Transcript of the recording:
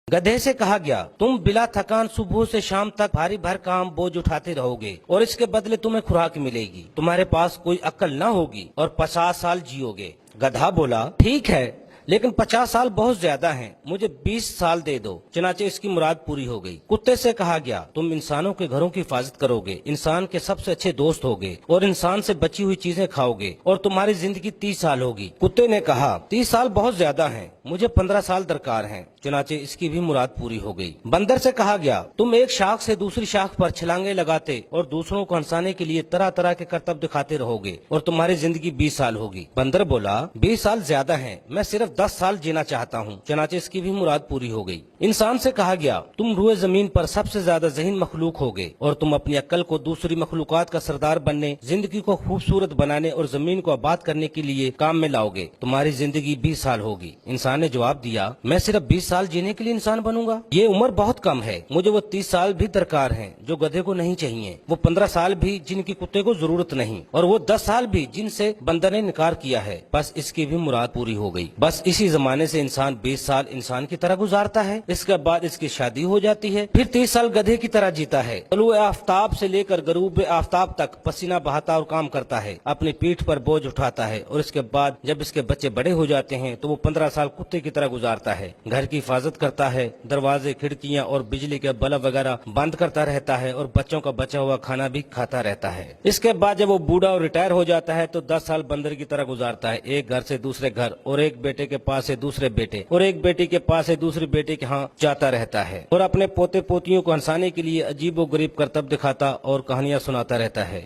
गधे से कहा गया, तुम बिला थकान सुबह से शाम तक भारी भर काम बोझ उठाते रहोगे और इसके बदले तुम्हें खुराक मिलेगी। तुम्हारे पास कोई अक्ल न होगी और 50 साल जियोगे। गधा बोला, ठीक है, लेकिन 50 साल बहुत ज्यादा हैं, मुझे 20 साल दे दो। चनाचे इसकी मुराद पूरी हो गई। कुत्ते से कहा गया, तुम इंसानों के घरों की हिफाजत करोगे, इंसान के सबसे अच्छे दोस्त होगे और इंसान से बची हुई चीजें खाओगे और तुम्हारी जिंदगी 30 साल होगी। कुत्ते ने कहा, 30 साल बहुत ज्यादा हैं, मुझे 15 साल दरकार हैं। चनाचे इसकी भी मुराद पूरी हो गई। बंदर से कहा गया, तुम एक शाख से दूसरी शाख पर छलांगे लगाते और दूसरों को हंसाने के लिए तरह तरह के करतब दिखाते रहोगे और तुम्हारी जिंदगी 20 साल होगी। बंदर बोला, 20 साल ज्यादा हैं, मैं सिर्फ 10 साल जीना चाहता हूँ। चनाचे इसकी भी मुराद पूरी हो गई। इंसान से कहा गया, तुम रूए जमीन पर सबसे ज्यादा ज़हीन मखलूक होगे और तुम अपनी अक्ल को दूसरी मखलूकात का सरदार बनने, जिंदगी को खूबसूरत बनाने और जमीन को आबाद करने के लिए काम में लाओगे। तुम्हारी जिंदगी 20 साल होगी। इंसान ने जवाब दिया, मैं सिर्फ 20 साल जीने के लिए इंसान बनूंगा? ये उम्र बहुत कम है, मुझे वो 30 साल भी दरकार हैं जो गधे को नहीं चाहिए, वो 15 साल भी जिनकी कुत्ते को जरूरत नहीं, और वो 10 साल भी जिनसे बंदर ने इनकार किया है। बस इसकी भी मुराद पूरी हो गई। बस इसी जमाने से इंसान 20 साल इंसान की तरह गुजारता है, इसके बाद इसकी शादी हो जाती है, फिर 30 साल गधे की तरह जीता है। तलुए आफ्ताब से लेकर गरूब आफ्ताब तक पसीना बहाता और काम करता है, अपनी पीठ पर बोझ उठाता है, और इसके बाद जब इसके बच्चे बड़े हो जाते हैं तो वो 15 साल कुत्ते की तरह गुजारता है। घर की हिफाजत करता है, दरवाजे, खिड़कियां और बिजली के बल्ब वगैरह बंद करता रहता है और बच्चों का बचा हुआ खाना भी खाता रहता है। इसके बाद जब वो बूढ़ा और रिटायर हो जाता है तो 10 साल बंदर की तरह गुजारता है, एक घर से दूसरे घर और एक बेटे के पास से दूसरे बेटे और एक बेटी के पास से दूसरे बेटे के यहाँ जाता रहता है और अपने पोते पोतियों को हंसाने के लिए अजीबो गरीब करतब दिखाता और कहानियां सुनाता रहता है।